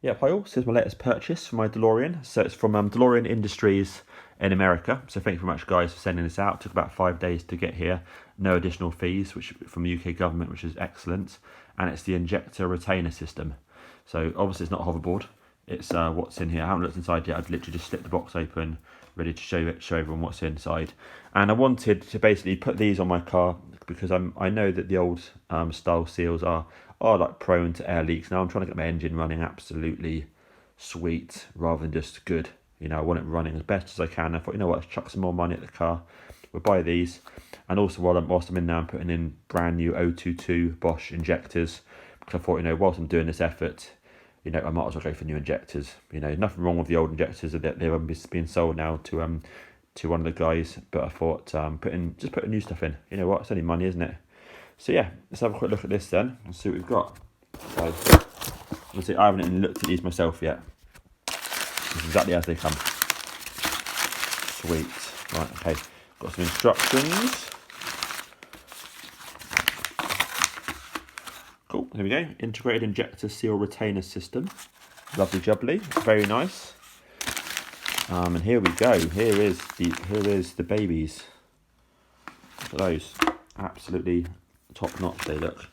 Yeah, hi all. This is my latest purchase for my DeLorean. So it's from DeLorean Industries in America. So thank you very much, guys, for sending this out. It took about 5 days to get here. No additional fees, which from the UK government, which is excellent. And it's the Injector retainer system. So obviously it's not a hoverboard. It's what's in here. I haven't looked inside yet. I've literally just slipped the box open, ready to show everyone what's inside. And I wanted to basically put these on my car because I know that the old style seals are like prone to air leaks. Now I'm trying to get my engine running absolutely sweet rather than just good. You know, I want it running as best as I can. I thought, you know what, let's chuck some more money at the car. We'll buy these. And also whilst I'm in there, I'm putting in brand new 022 Bosch injectors. Because I thought, you know, whilst I'm doing this effort, you know, I might as well go for new injectors. You know, nothing wrong with the old injectors. They're being sold now to one of the guys. But I thought, just put new stuff in. You know what, it's only money, isn't it? So yeah, let's have a quick look at this then and see what we've got. So, obviously I haven't even looked at these myself yet. This is exactly as they come. Sweet. Right, okay. Got some instructions. Cool, here we go. Integrated injector seal retainer system. Lovely jubbly, very nice. And here we go. Here is the babies. Look at those. Absolutely top notch they look.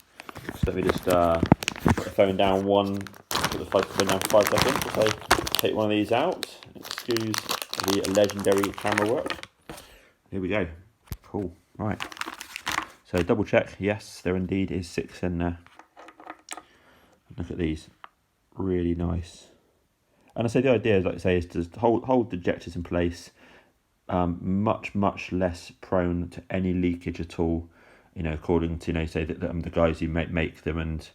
So let me just put the phone down put the phone down for 5 seconds. So take one of these out. Excuse the legendary camera work. Here we go. Cool. Right. So double check. Yes, there indeed is 6 in there. Look at these. Really nice. And I say the idea, like I say, is to hold the injectors in place. Much less prone to any leakage at all. You know, according to, you know, say that the guys who make them and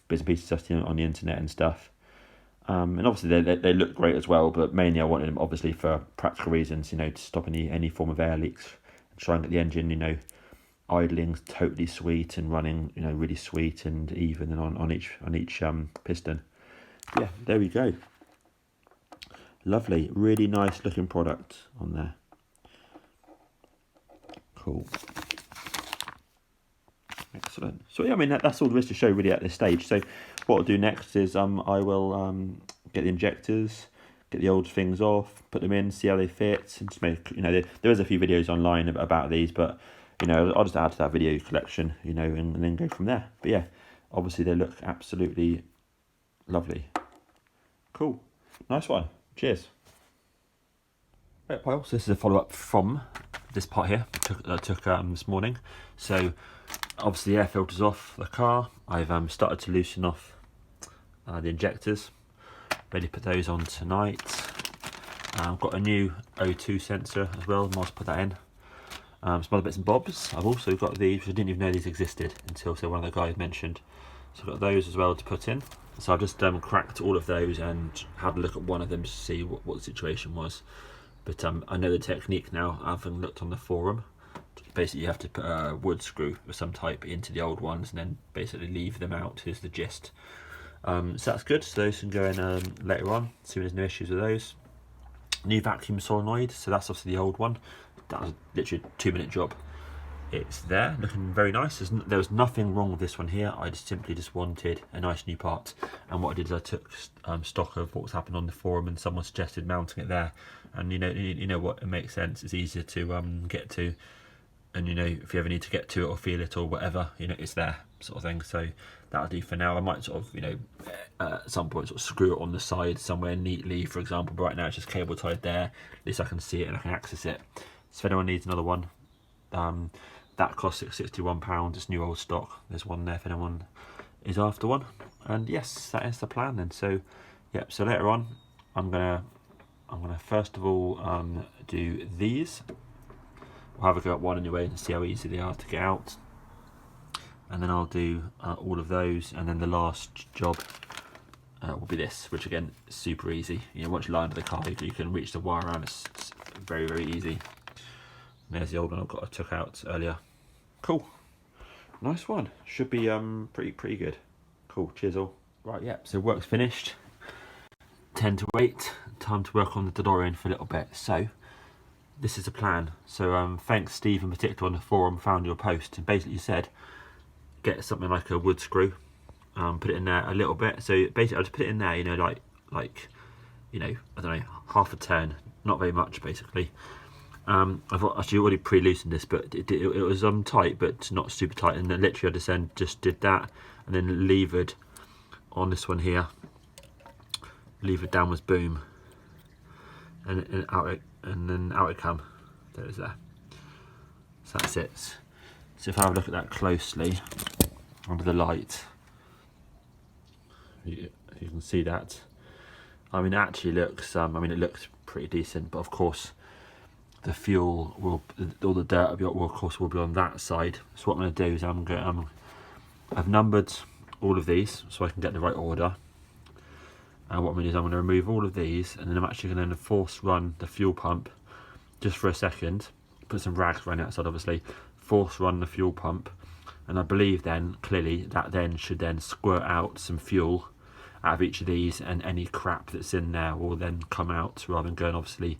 bits and pieces stuff on the internet and stuff. And obviously they look great as well, but mainly I wanted them obviously for practical reasons, you know, to stop any form of air leaks, and try and get the engine, you know, idling totally sweet and running, you know, really sweet and even and on each piston. Yeah, there we go. Lovely, really nice looking product on there. Cool. Excellent. So yeah, I mean that's all there is to show really at this stage. So what I'll do next is I will get the injectors, get the old things off, put them in, see how they fit, and just make, you know, there is a few videos online about these, but you know, I'll just add to that video collection, you know, and then go from there. But yeah, obviously they look absolutely lovely. Cool, nice one. Cheers. Right, pal. So this is a follow up from this part here I took this morning. So obviously the air filters off the car. I've started to loosen off the injectors. Ready to put those on tonight. I've got a new O2 sensor as well. I must put that in. Some other bits and bobs. I've also got these, which I didn't even know these existed until one of the guys mentioned. So I've got those as well to put in. So I've just cracked all of those and had a look at one of them to see what the situation was. But I know the technique now, having looked on the forum. Basically you have to put a wood screw of some type into the old ones and then basically leave them out, is the gist. So that's good, so those can go in later on, see if there's no issues with those. New vacuum solenoid, so that's obviously the old one. That was literally a 2-minute job. It's there, looking very nice. There was nothing wrong with this one here. I simply wanted a nice new part. And what I did is I took stock of what was happening on the forum, and someone suggested mounting it there. And you know what, it makes sense. It's easier to get to, and you know, if you ever need to get to it or feel it or whatever, you know, it's there, sort of thing. So that'll do for now. I might sort of, you know, at some point sort of screw it on the side somewhere neatly, for example. But right now it's just cable tied there. At least I can see it and I can access it. So if anyone needs another one, that costs £61. It's new old stock. There's one there if anyone is after one. And yes, that is the plan then. So yep, so later on I'm gonna first of all do these. We'll have a go at one anyway and see how easy they are to get out. And then I'll do all of those, and then the last job will be this, which again is super easy. You know, once you lie under the car, you can reach the wire around. It's very, very easy. And there's the old one I took out earlier. Cool, nice one. Should be pretty good. Cool, cheers all. Right, yeah. So work's finished. 10 to 8. Time to work on the DeLorean for a little bit. So this is the plan. So thanks Steve in particular on the forum, found your post and basically said get something like a wood screw, put it in there a little bit. So basically I just put it in there, you know, like like, you know, I don't know, half a turn, not very much basically. I've actually already pre-loosened this, but it was tight, but not super tight, and then literally I just did that, and then levered on this one here, levered downwards, boom, and out it, and then out it come. There it is there. So that's it. So if I have a look at that closely under the light, you can see that. I mean, it actually looks. I mean, it looks pretty decent, but of course, the fuel will, all the dirt will, of course, will be on that side. So what I'm going to do is I've numbered all of these so I can get the right order. And what I'm going to do is I'm going to remove all of these, and then I'm actually going to force run the fuel pump just for a second. Put some rags around the outside, obviously. Force run the fuel pump, and I believe then clearly that then should then squirt out some fuel out of each of these, and any crap that's in there will then come out rather than going obviously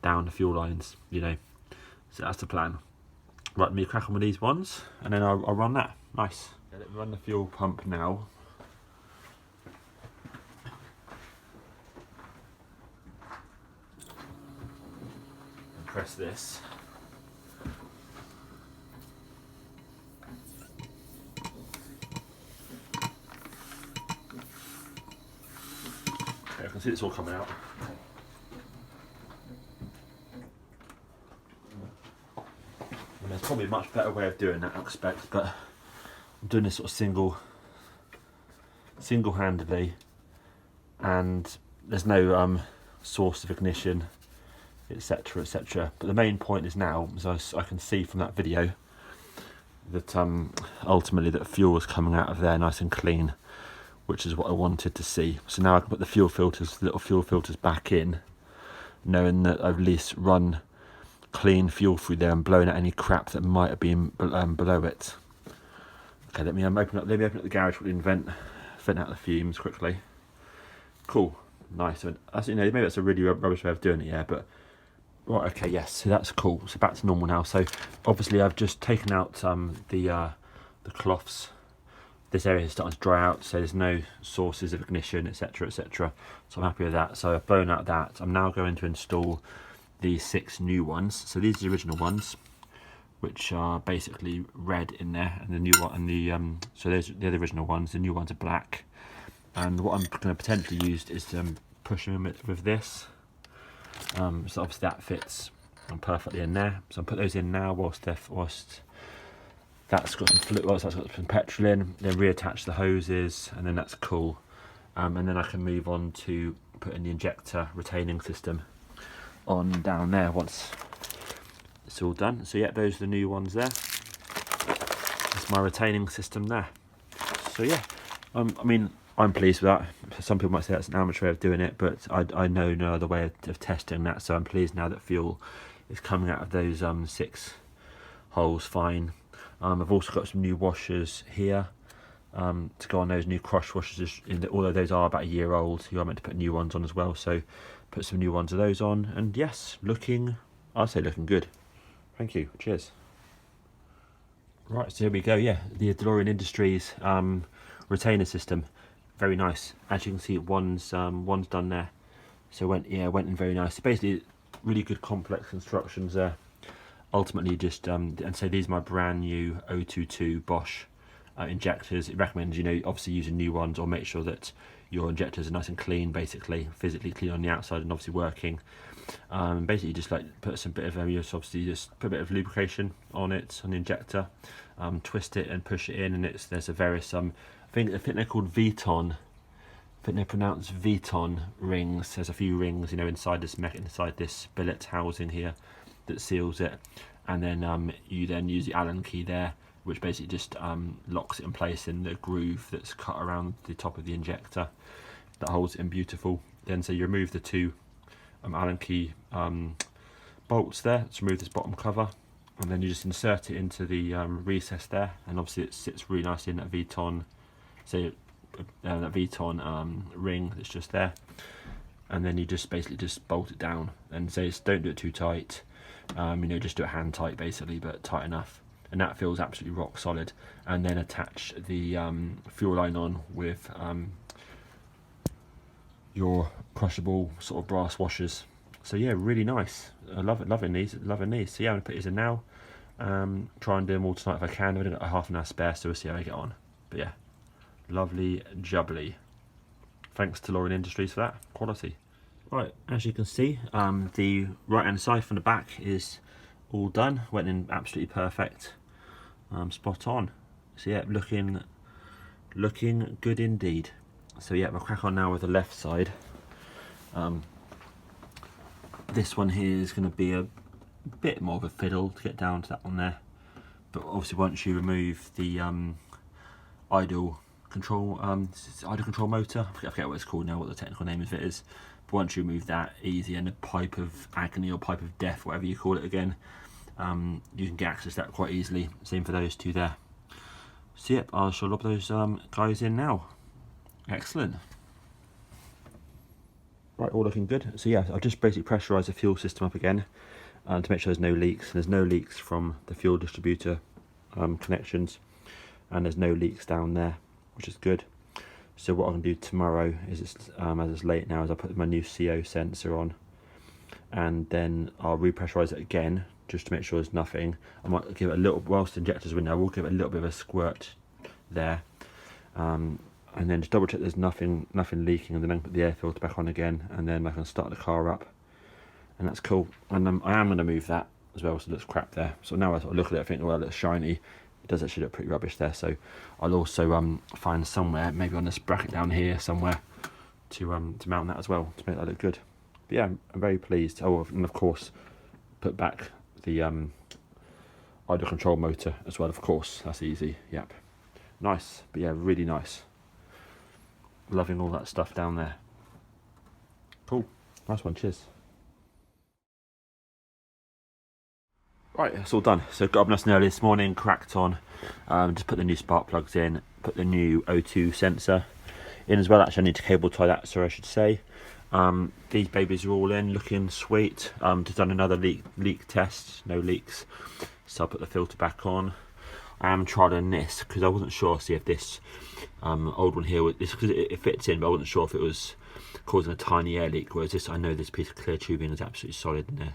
down the fuel lines, you know. So that's the plan. Right, let me crack on with these ones, and then I'll run that. Nice. Okay, let me run the fuel pump now. And press this. Okay, I can see it's all coming out. There's probably a much better way of doing that, I expect, but I'm doing this sort of single-handedly, and there's no source of ignition, etc., etc. But the main point is now, as I can see from that video, that ultimately that fuel is coming out of there nice and clean, which is what I wanted to see. So now I can put the fuel filters, little fuel filters, back in, knowing that I've at least run clean fuel through there and blown out any crap that might have been below it. Okay, let me open up the garage quickly and vent out the fumes quickly. Cool, nice. So that's, you know, maybe that's a really rubbish way of doing it, yeah, but right, okay, yes, so that's cool. So back to normal now. So obviously I've just taken out the cloths. This area is starting to dry out, so there's no sources of ignition, etc., etc. So I'm happy with that. So I've blown out that. I'm now going to install these 6 new ones. So these are the original ones, which are basically red in there, and the new one, and the so those they're the original ones. The new ones are black, and what I'm going to potentially use is to push them with this. So obviously that fits perfectly in there. So I'll put those in now whilst that's got some fluid, whilst that's got some petrol in. Then reattach the hoses, and then that's cool. And then I can move on to putting the injector retaining system on down there once it's all done. So yeah, those are the new ones there. That's my retaining system there. So yeah, I mean, I'm pleased with that. Some people might say that's an amateur way of doing it, but I know no other way of testing that. So I'm pleased now that fuel is coming out of those 6 holes fine. I've also got some new washers here to go on those new crush washers. Although those are about a year old, you are meant to put new ones on as well. So put some new ones of those on, and yes, I'd say looking good. Thank you. Cheers. Right, so here we go. Yeah, the DeLorean Industries retainer system, very nice. As you can see, one's done there. So went in very nice. Basically, really good complex instructions there. Ultimately, just and so these are my brand new 022 Bosch injectors. It recommends, you know, obviously using new ones, or make sure that your injectors are nice and clean, basically physically clean on the outside and obviously working. Basically just like put some bit of obviously just put a bit of lubrication on it, on the injector, twist it and push it in, and there's a various I think they're called Viton. I think they're pronounced Viton rings. There's a few rings, you know, inside this billet housing here that seals it, and then you then use the Allen key there, which basically just locks it in place in the groove that's cut around the top of the injector that holds it in beautiful. Then so you remove the 2 Allen key bolts there to remove this bottom cover, and then you just insert it into the recess there, and obviously it sits really nicely in that Viton, that Viton ring that's just there, and then you just basically just bolt it down, and don't do it too tight, you know, just do it hand tight basically, but tight enough, and that feels absolutely rock solid. And then attach the fuel line on with your crushable sort of brass washers. So yeah, really nice. I love it, loving these. So yeah, I'm gonna put these in now. Try and do them all tonight if I can. I've only got a half an hour spare, so we'll see how I get on. But yeah, lovely jubbly. Thanks to DeLorean Industries for that quality. Right, as you can see, the right hand side from the back is all done. Went in absolutely perfect, spot on. So yeah, looking good indeed. So yeah, we'll crack on now with the left side. This one here is going to be a bit more of a fiddle to get down to that one there, but obviously once you remove the idle control motor, I forget what it's called now, what the technical name of it is, but once you remove that, easy, and the pipe of agony or pipe of death, whatever you call it again, you can get access to that quite easily. Same for those two there. So yep, I shall lob those guys in now. Excellent. Right, all looking good. So yeah, I've just basically pressurised the fuel system up again to make sure there's no leaks. There's no leaks from the fuel distributor connections, and there's no leaks down there, which is good. So what I'm going to do tomorrow is, as it's late now, is I'll put my new CO sensor on, and then I'll repressurise it again just to make sure there's nothing. I might give it a little, whilst the injector's in there, we'll give it a little bit of a squirt there. And then just double check there's nothing leaking, and then I can put the air filter back on again, and then I can start the car up, and that's cool. And I am going to move that as well, so it looks crap there. So now I sort of look at it, I think, well, it looks shiny. It does actually look pretty rubbish there. So I'll also find somewhere, maybe on this bracket down here somewhere, to mount that as well, to make that look good. But yeah, I'm very pleased. Oh, and of course, put back the idle control motor as well. Of course, that's easy. Yep, nice. But yeah, really nice. Loving all that stuff down there. Cool, nice one, cheers. Right, that's all done. So got up nice and early this morning, cracked on, just put the new spark plugs in, put the new O2 sensor in as well. Actually I need to cable tie that, so I should say. These babies are all in, looking sweet. Just done another leak test, no leaks. So I'll put the filter back on. I am trying this because I wasn't sure, see if this old one here, because it fits in, but I wasn't sure if it was causing a tiny air leak, whereas this, I know this piece of clear tubing is absolutely solid in there,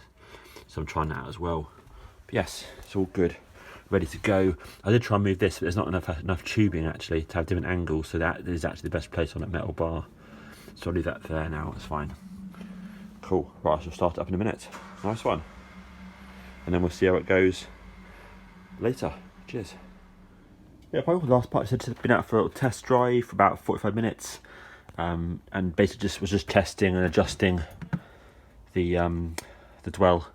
so I'm trying that out as well. But yes, it's all good, ready to go. I did try and move this, but there's not enough tubing actually to have different angles, so that is actually the best place on that metal bar, so I'll leave that for there now. It's fine. Cool. Right, I shall start it up in a minute. Nice one, and then we'll see how it goes later. Cheers. Yeah, probably the last part, I said to been out for a little test drive for about 45 minutes, and basically was just testing and adjusting the dwell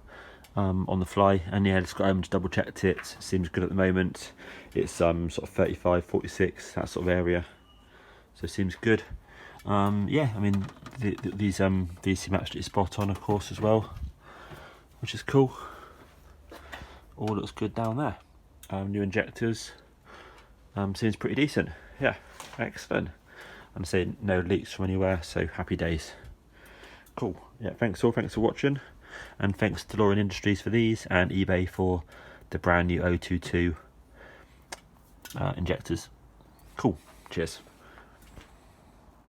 on the fly, and yeah, just got home, just double checked it. Seems good at the moment. It's sort of 35, 46, that sort of area, so it seems good. Yeah, I mean these seem absolutely spot on, of course, as well, which is cool. All looks good down there. New injectors, seems pretty decent. Yeah, excellent. I'm saying no leaks from anywhere, so happy days. Cool. Yeah, thanks for watching, and thanks to DeLorean Industries for these, and eBay for the brand new 022 injectors. Cool. Cheers.